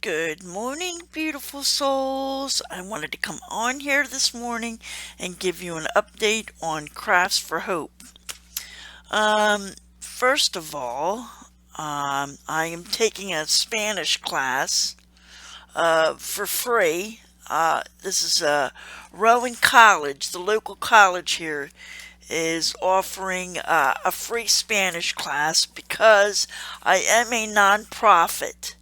Good morning, beautiful souls. I wanted to come on here this morning and give you an update on Crafts for Hope. First of all, I am taking a Spanish class for free. This is Rowan College, the local college here, is offering a free Spanish class because I am a nonprofit.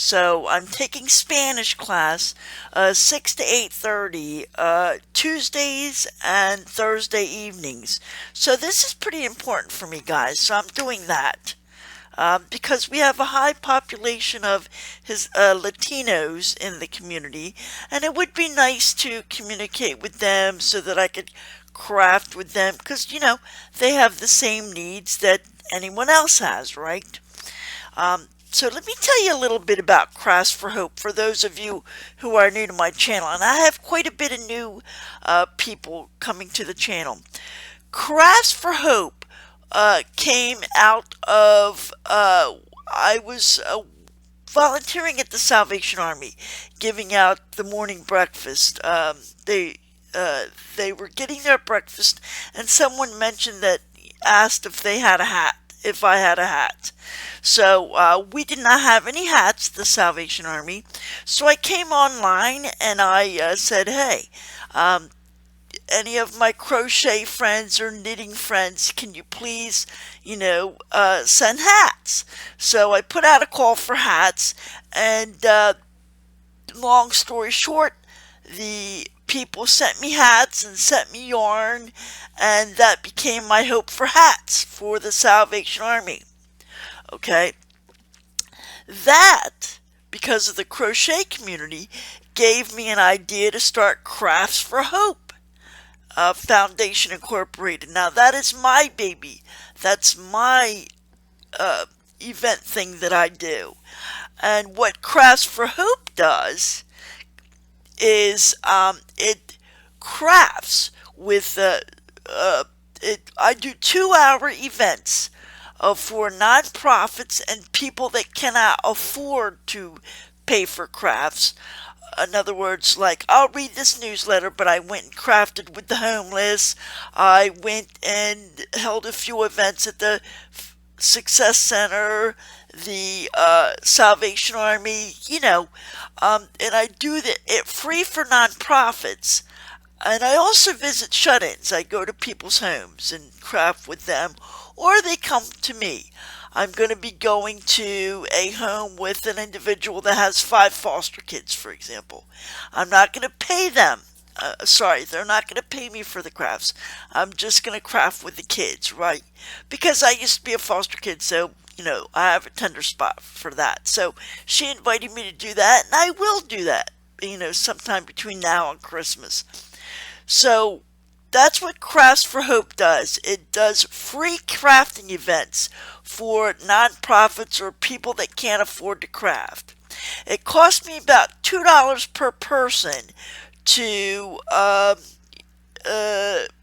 So I'm taking Spanish class 6 to 8:30 Tuesdays and Thursday evenings. So this is pretty important for me, guys. So I'm doing that. Because we have a high population of his Latinos in the community, and it would be nice to communicate with them so that I could craft with them, because they have the same needs that anyone else has, right? So let me tell you a little bit about Crafts for Hope for those of you who are new to my channel, and I have quite a bit of new people coming to the channel. Crafts for Hope came out of I was volunteering at the Salvation Army, giving out the morning breakfast. They were getting their breakfast, and someone mentioned that asked if they had a hat, if I had a hat. So we did not have any hats, the Salvation Army. So I came online and I said, hey, any of my crochet friends or knitting friends, can you please, send hats? So I put out a call for hats, and long story short, the people sent me hats and sent me yarn, and that became my hope for hats for the Salvation Army. Okay, that, because of the crochet community, gave me an idea to start Crafts for Hope Foundation Incorporated. Now that is my baby. That's my event thing that I do. And what Crafts for Hope does is it crafts with I do 2-hour events for nonprofits and people that cannot afford to pay for crafts. In other words, like, I'll read this newsletter, but I went and crafted with the homeless. I went and held a few events at the Success Center, the Salvation Army, and I do it free for nonprofits. And I also visit shut-ins. I go to people's homes and craft with them, or they come to me. I'm going to be going to a home with an individual that has 5 foster kids, for example. I'm not going to pay them. They're not going to pay me for the crafts. I'm just going to craft with the kids, right? Because I used to be a foster kid, so, I have a tender spot for that. So she invited me to do that, and I will do that, sometime between now and Christmas. So that's what Crafts for Hope does. It does free crafting events for nonprofits or people that can't afford to craft. It costs me about $2 per person to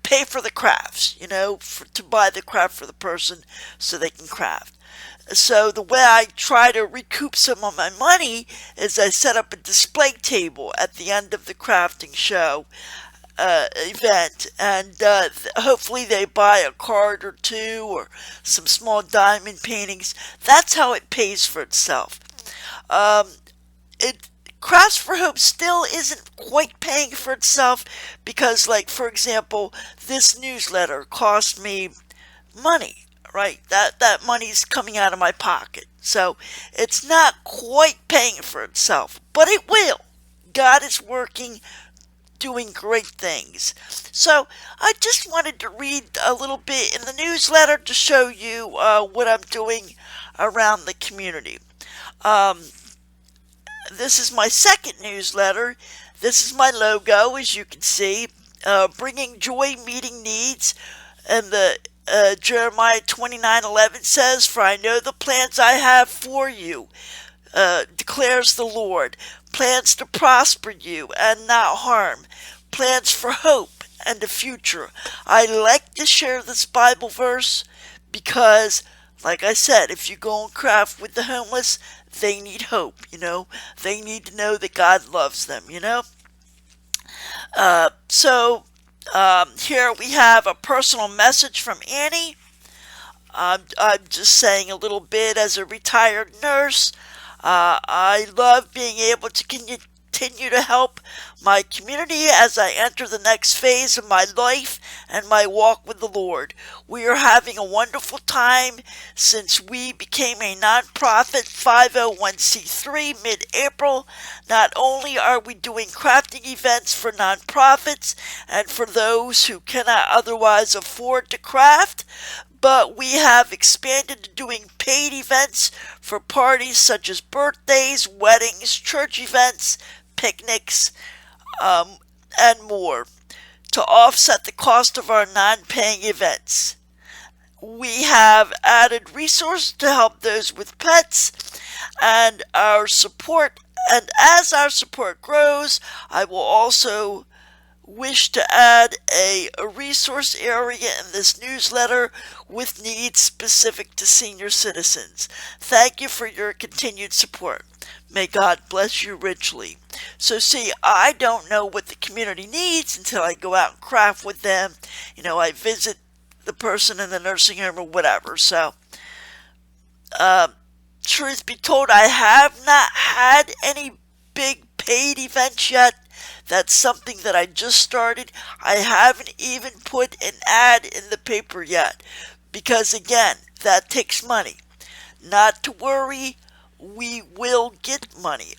pay for the crafts, to buy the craft for the person so they can craft. So the way I try to recoup some of my money is I set up a display table at the end of the crafting show event, and hopefully they buy a card or two or some small diamond paintings. That's how it pays for itself. Crafts for Hope still isn't quite paying for itself because, like, for example, this newsletter cost me money, right? That money's coming out of my pocket. So it's not quite paying for itself, but it will. God is working, doing great things. So I just wanted to read a little bit in the newsletter to show you what I'm doing around the community. This is my second newsletter. This is my logo, as you can see, bringing joy, meeting needs. And the Jeremiah 29:11 says, "For I know the plans I have for you, declares the Lord, plans to prosper you and not harm, plans for hope and a future." I like to share this Bible verse because Like I said, if you go and craft with the homeless, they need hope, They need to know that God loves them, Here we have a personal message from Annie. I'm just saying a little bit as a retired nurse. I love being able to continue to help my community as I enter the next phase of my life and my walk with the Lord. We are having a wonderful time since we became a nonprofit 501c3 mid-April. Not only are we doing crafting events for nonprofits and for those who cannot otherwise afford to craft, but we have expanded to doing paid events for parties such as birthdays, weddings, church events, picnics, and more to offset the cost of our non-paying events. We have added resources to help those with pets and as our support grows, I will also wish to add a resource area in this newsletter with needs specific to senior citizens. Thank you for your continued support. May God bless you richly. So see, I don't know what the community needs until I go out and craft with them. I visit the person in the nursing home or whatever. So, truth be told, I have not had any big paid events yet. That's something that I just started. I haven't even put an ad in the paper yet because, again, that takes money. Not to worry, we will get money.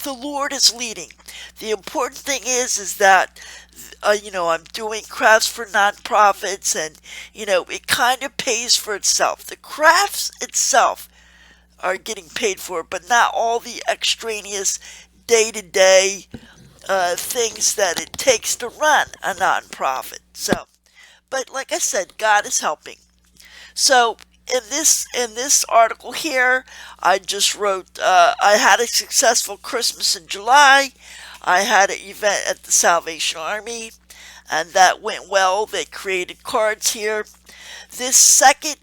The Lord is leading. The important thing is that, I'm doing crafts for nonprofits and, it kind of pays for itself. The crafts itself are getting paid for, but not all the extraneous day-to-day things that it takes to run a nonprofit. So, but like I said, God is helping. So in this article here, I just wrote, I had a successful Christmas in July. I had an event at the Salvation Army, and that went well. They created cards here. This second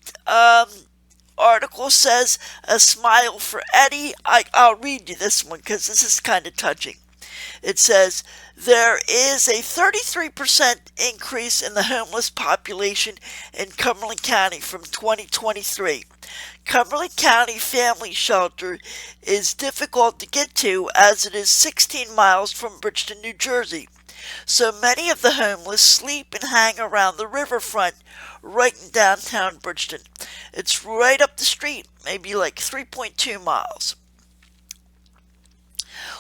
article says, a smile for Eddie. I'll read you this one because this is kind of touching. It says, there is a 33% increase in the homeless population in Cumberland County from 2023. Cumberland County Family Shelter is difficult to get to as it is 16 miles from Bridgeton, New Jersey. So many of the homeless sleep and hang around the riverfront right in downtown Bridgeton. It's right up the street, maybe like 3.2 miles.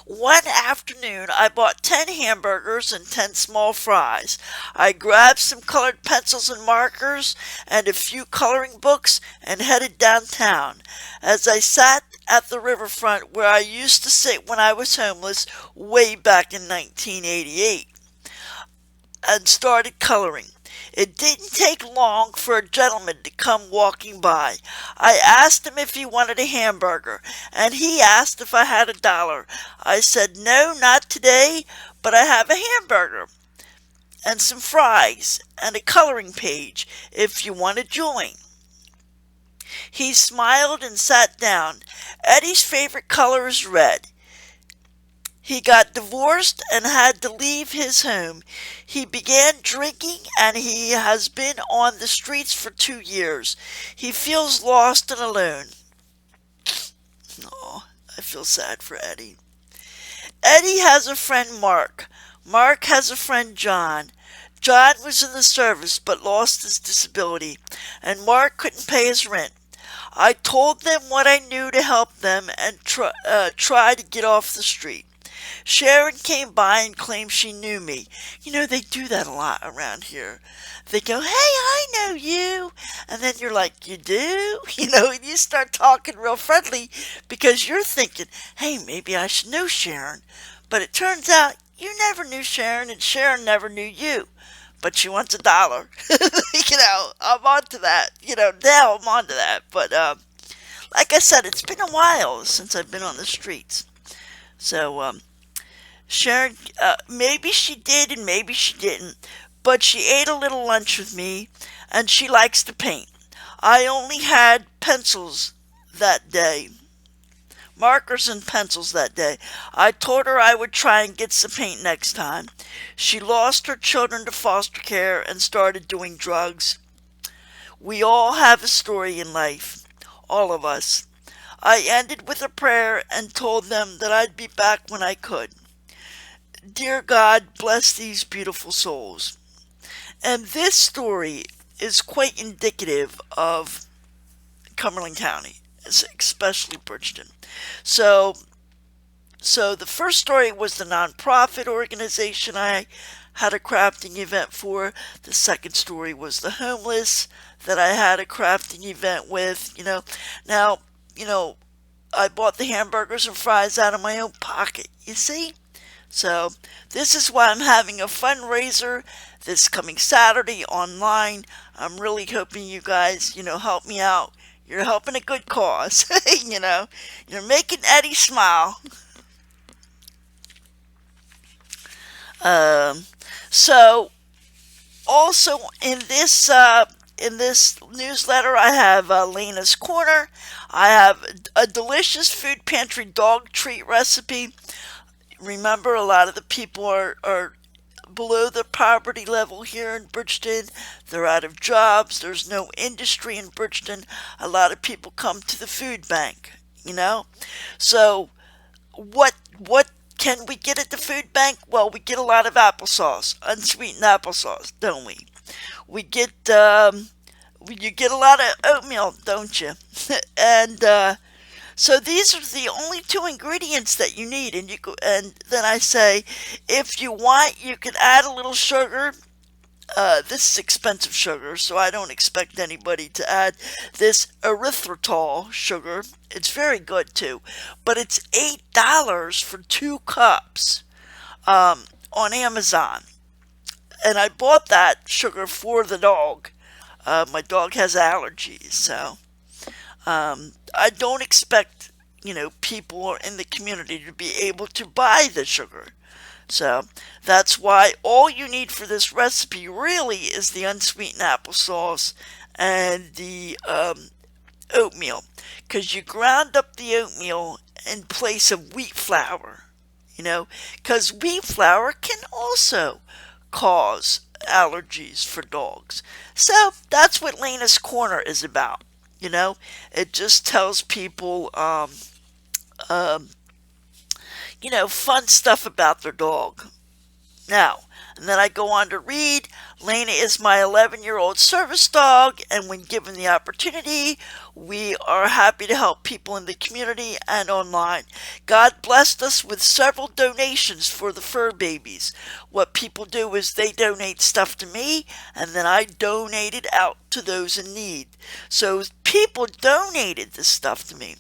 One afternoon, I bought 10 hamburgers and 10 small fries. I grabbed some colored pencils and markers and a few coloring books and headed downtown. As I sat at the riverfront where I used to sit when I was homeless way back in 1988 and started coloring. It didn't take long for a gentleman to come walking by. I asked him if he wanted a hamburger, and he asked if I had $1. I said, no, not today, but I have a hamburger and some fries and a coloring page if you want to join. He smiled and sat down. Eddie's favorite color is red. He got divorced and had to leave his home. He began drinking and he has been on the streets for 2 years. He feels lost and alone. Oh, I feel sad for Eddie. Eddie has a friend, Mark. Mark has a friend, John. John was in the service but lost his disability, and Mark couldn't pay his rent. I told them what I knew to help them and try to get off the street. Sharon came by and claimed she knew me. They do that a lot around here. They go, hey, I know you. And then you're like, you do? And you start talking real friendly because you're thinking, hey, maybe I should know Sharon. But it turns out you never knew Sharon and Sharon never knew you. But she wants $1. I'm on to that. Now I'm on to that. But like I said, it's been a while since I've been on the streets. So, Sharon, maybe she did and maybe she didn't, but she ate a little lunch with me, and she likes to paint. I only had pencils that day, markers and pencils that day. I told her I would try and get some paint next time. She lost her children to foster care and started doing drugs. We all have a story in life, all of us. I ended with a prayer and told them that I'd be back when I could. Dear God, bless these beautiful souls. And this story is quite indicative of Cumberland County, especially Bridgeton. So, so the first story was the nonprofit organization I had a crafting event for. The second story was the homeless that I had a crafting event with. Now, you know, I bought the hamburgers and fries out of my own pocket. You see? So this is why I'm having a fundraiser this coming Saturday online. I'm really hoping you guys, help me out. You're helping a good cause. You're making Eddie smile. Um, so also in this newsletter, I have Lena's Corner. I have a delicious food pantry dog treat recipe. Remember, a lot of the people are below the poverty level here in Bridgeton. They're out of jobs. There's no industry in Bridgeton. A lot of people come to the food bank. So what can we get at the food bank? Well, we get a lot of applesauce, unsweetened applesauce, don't we? We get you get a lot of oatmeal, don't you? and So these are the only two ingredients that you need, and then I say, if you want, you can add a little sugar. This is expensive sugar, so I don't expect anybody to add this erythritol sugar. It's very good too, but it's $8 for 2 cups on Amazon, and I bought that sugar for the dog. My dog has allergies, so I don't expect people in the community to be able to buy the sugar. So that's why all you need for this recipe really is the unsweetened applesauce and the oatmeal, because you ground up the oatmeal in place of wheat flour, because wheat flour can also cause allergies for dogs. So that's what Lena's Corner is about. It just tells people um, fun stuff about their dog. Now, and then I go on to read, Lena is my 11-year-old service dog, and when given the opportunity, we are happy to help people in the community and online. God blessed us with several donations for the fur babies. What people do is they donate stuff to me, and then I donate it out to those in need. So people donated this stuff to me.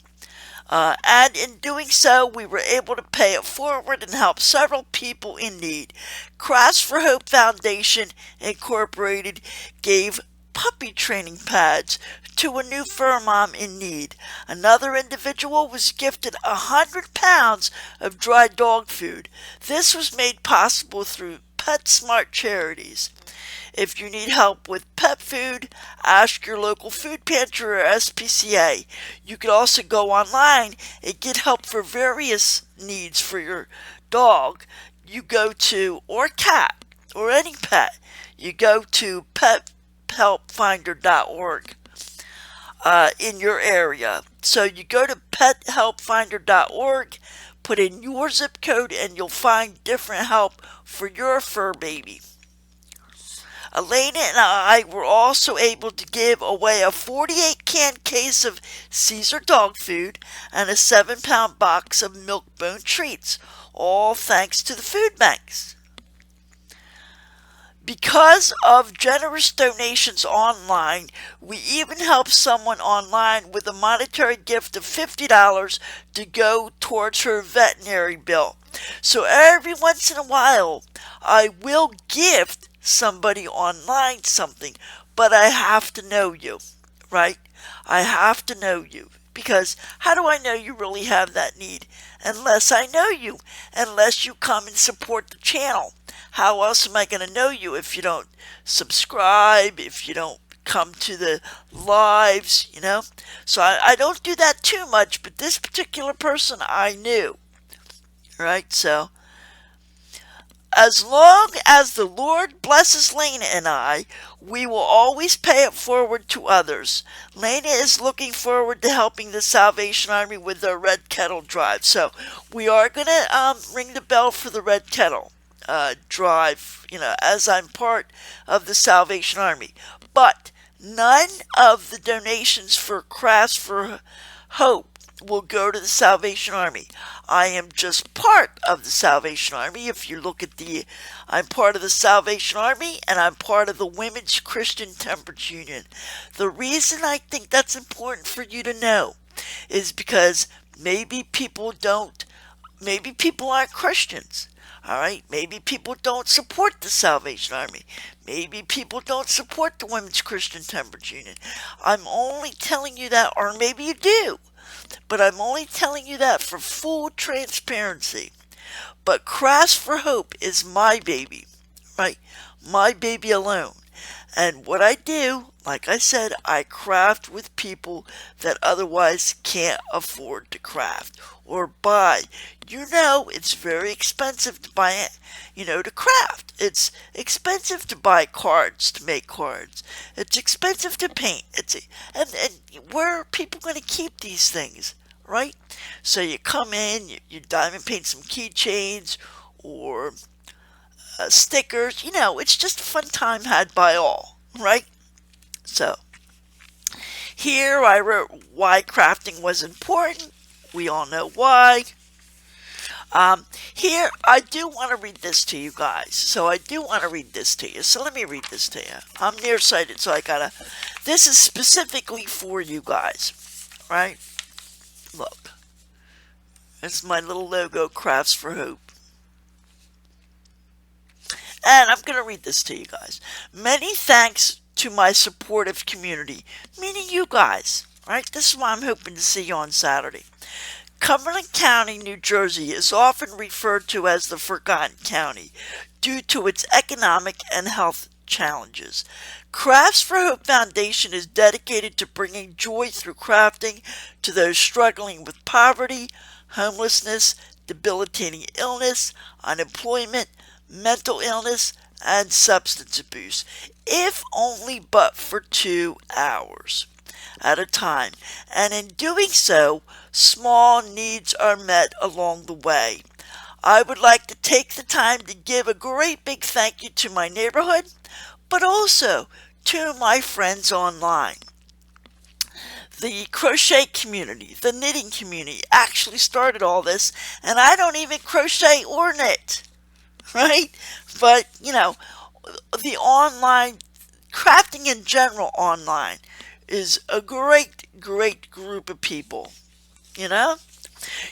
And in doing so, we were able to pay it forward and help several people in need. Crafts for Hope Foundation Incorporated gave puppy training pads to a new fur mom in need. Another individual was gifted 100 pounds of dry dog food. This was made possible through PetSmart Charities. If you need help with pet food, ask your local food pantry or SPCA. You can also go online and get help for various needs for your dog. You go to, or cat, or any pet, you go to pethelpfinder.org in your area. So you go to pethelpfinder.org, put in your zip code, and you'll find different help for your fur baby. Elena and I were also able to give away a 48-can case of Caesar dog food and a 7-pound box of Milk-Bone treats, all thanks to the food banks. Because of generous donations online, we even helped someone online with a monetary gift of $50 to go towards her veterinary bill. So every once in a while, I will gift somebody online something, but I have to know you, right? I have to know you, because how do I know you really have that need? Unless I know you, unless you come and support the channel. How else am I going to know you if you don't subscribe, if you don't come to the lives, So I don't do that too much, but this particular person I knew, right? So as long as the Lord blesses Lena and I, we will always pay it forward to others. Lena is looking forward to helping the Salvation Army with their Red Kettle Drive. So we are going to ring the bell for the Red Kettle Drive, as I'm part of the Salvation Army. But none of the donations for Crafts for Hope will go to the Salvation Army. I am just part of the Salvation Army. If you look at I'm part of the Salvation Army, and I'm part of the Women's Christian Temperance Union. The reason I think that's important for you to know is because maybe people aren't Christians. All right, maybe people don't support the Salvation Army. Maybe people don't support the Women's Christian Temperance Union. I'm only telling you that, or maybe you do. But I'm only telling you that for full transparency. But Crafts for Hope is my baby, right? My baby alone. And what I do, like I said, I craft with people that otherwise can't afford to craft or buy. It's very expensive to buy it, to craft. It's expensive to buy cards, to make cards. It's expensive to paint. And where are people going to keep these things, right? So you come in, you diamond paint some keychains or stickers. It's just a fun time had by all, right? So here I wrote why crafting was important. We all know why. Here, I do want to read this to you guys. So let me read this to you. I'm nearsighted, so this is specifically for you guys, right? Look. It's my little logo, Crafts for Hope. And I'm going to read this to you guys. Many thanks to my supportive community, meaning you guys, right? This is why I'm hoping to see you on Saturday. Cumberland County, New Jersey is often referred to as the Forgotten County due to its economic and health challenges. Crafts for Hope Foundation is dedicated to bringing joy through crafting to those struggling with poverty, homelessness, debilitating illness, unemployment, mental illness, and substance abuse, if only but for 2 hours at a time. And in doing so, small needs are met along the way. I would like to take the time to give a great big thank you to my neighborhood, but also to my friends online. The crochet community, the knitting community actually started all this, and I don't even crochet or knit, right? But, the online, crafting in general online is a great group of people,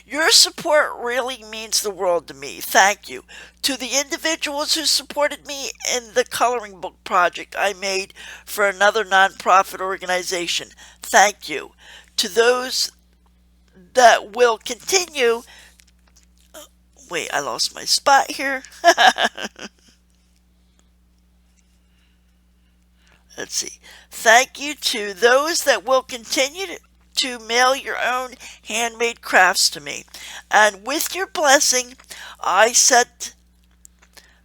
Your support really means the world to me. Thank you. To the individuals who supported me in the coloring book project I made for another nonprofit organization, thank you. To those that will continue... Wait, I lost my spot here. Let's see. Thank you to those that will continue to mail your own handmade crafts to me. And with your blessing, I set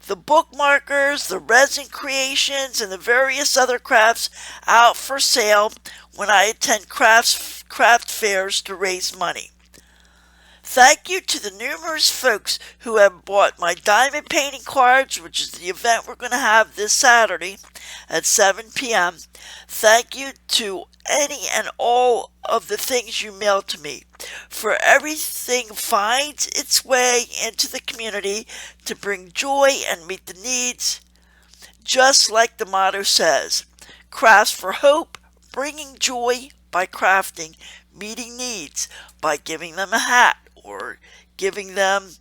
the bookmarkers, the resin creations, and the various other crafts out for sale when I attend craft fairs to raise money. Thank you to the numerous folks who have bought my diamond painting cards, which is the event we're going to have this Saturday at 7 p.m. Thank you to any and all of the things you mail to me, for everything finds its way into the community to bring joy and meet the needs, just like the motto says. Crafts for Hope, bringing joy by crafting, meeting needs by giving them a hat, or giving them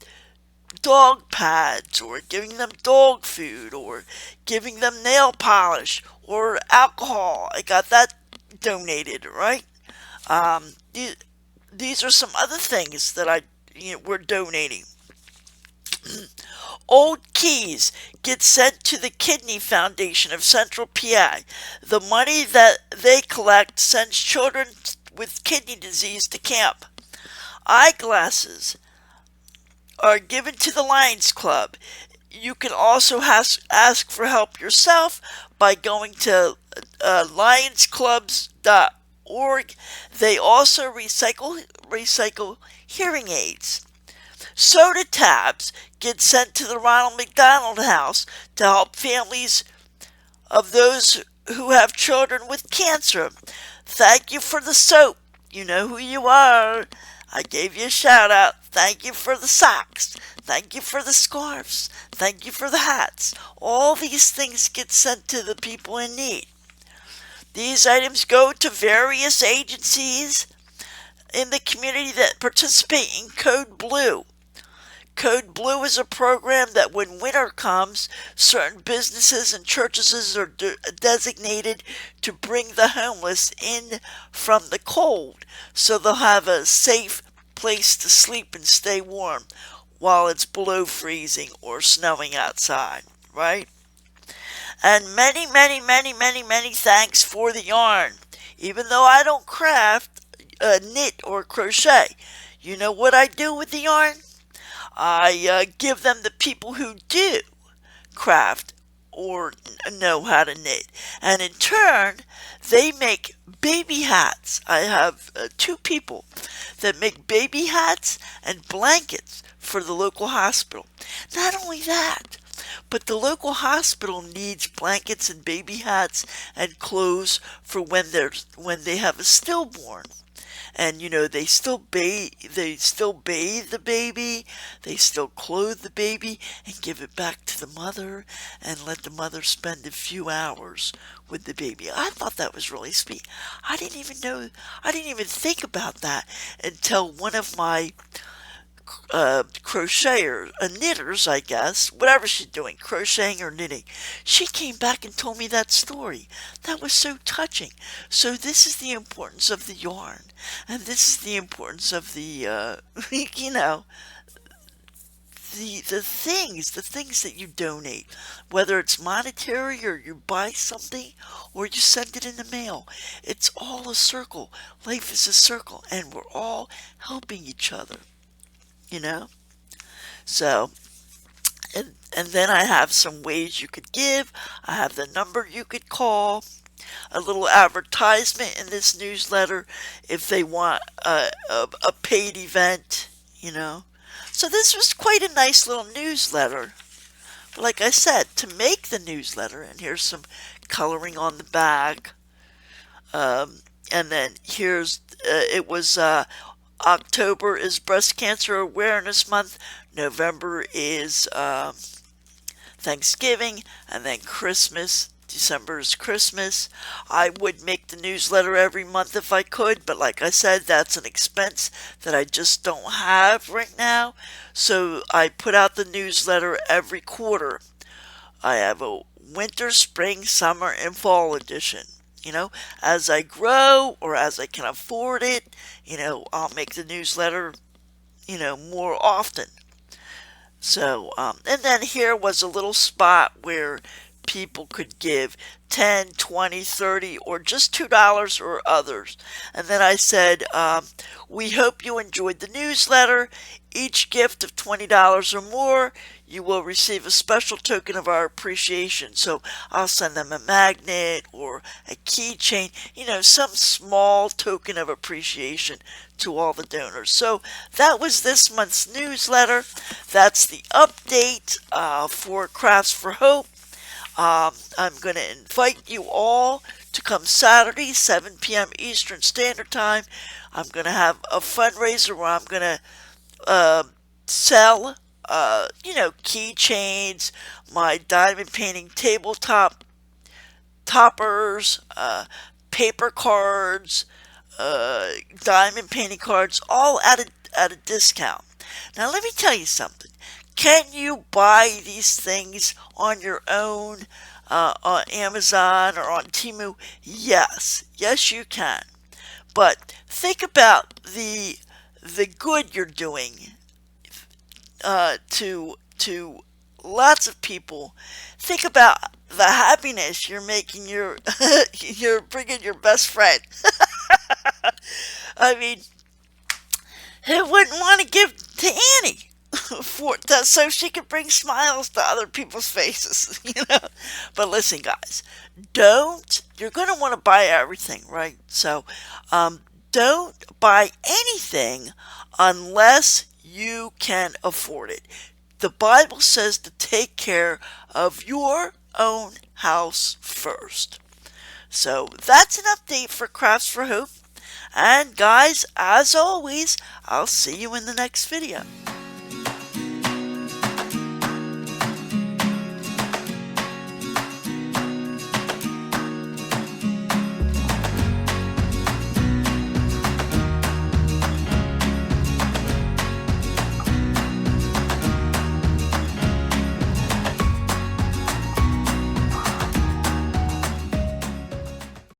dog pads, or giving them dog food, or giving them nail polish, or alcohol. I got that donated, right? These are some other things that we're donating. Old keys get sent to the Kidney Foundation of Central PA. The money that they collect sends children with kidney disease to camp. Eyeglasses are given to the Lions Club. You can also ask for help yourself by going to lionsclubs.org. They also recycle hearing aids. Soda tabs get sent to the Ronald McDonald House to help families of those who have children with cancer. Thank you for the soap. You know who you are. I gave you a shout out. Thank you for the socks. Thank you for the scarves. Thank you for the hats. All these things get sent to the people in need. These items go to various agencies in the community that participate in Code Blue. Code Blue is a program that when winter comes, certain businesses and churches are designated to bring the homeless in from the cold so they'll have a safe place to sleep and stay warm while it's below freezing or snowing outside, right? And many, many, many, many, many thanks for the yarn. Even though I don't craft, knit, or crochet, you know what I do with the yarn? I give them the people who do craft or know how to knit. And in turn, they make baby hats. I have two people that make baby hats and blankets for the local hospital. Not only that, but the local hospital needs blankets and baby hats and clothes for when they have a stillborn. And you know they still bathe the baby, they still clothe the baby and give it back to the mother and let the mother spend a few hours with the baby. I thought that was really sweet. I didn't even think about that until one of my crocheters, knitters, I guess, whatever she's doing, crocheting or knitting. She came back and told me that story. That was so touching. So this is the importance of the yarn, and this is the importance of the, the things that you donate, whether it's monetary or you buy something or you send it in the mail. It's all a circle. Life is a circle, and we're all helping each other. So, and then I have some ways you could give. I have the number you could call, a little advertisement in this newsletter if they want a paid event. So this was quite a nice little newsletter. But like I said, to make the newsletter, and here's some coloring on the back, and then it was October is Breast Cancer Awareness Month. November is Thanksgiving, and then Christmas. December is Christmas. I would make the newsletter every month if I could, but like I said, that's an expense that I just don't have right now. So I put out the newsletter every quarter. I have a winter, spring, summer, and fall edition. As I grow or as I can afford it, I'll make the newsletter, more often. So, and then here was a little spot where people could give 10, 20, 30, or just $2 or others. And then I said, we hope you enjoyed the newsletter. Each gift of $20 or more, you will receive a special token of our appreciation. So I'll send them a magnet or a keychain, some small token of appreciation to all the donors. So that was this month's newsletter. That's the update for Crafts for Hope. I'm going to invite you all to come Saturday, 7 p.m. Eastern Standard Time. I'm going to have a fundraiser where I'm going to sell, keychains, my diamond painting tabletop toppers, paper cards, diamond painting cards, all at a discount. Now let me tell you something. Can you buy these things on your own on Amazon or on Temu? Yes, you can. But think about the good you're doing to lots of people. Think about the happiness you're making you're bringing your best friend. I mean, who wouldn't want to give to Annie for that so she could bring smiles to other people's faces, you know? But listen, guys, you're going to want to buy everything, right? So, don't buy anything unless you can afford it. The Bible says to take care of your own house first. So that's an update for Crafts for Hope. And guys, as always, I'll see you in the next video.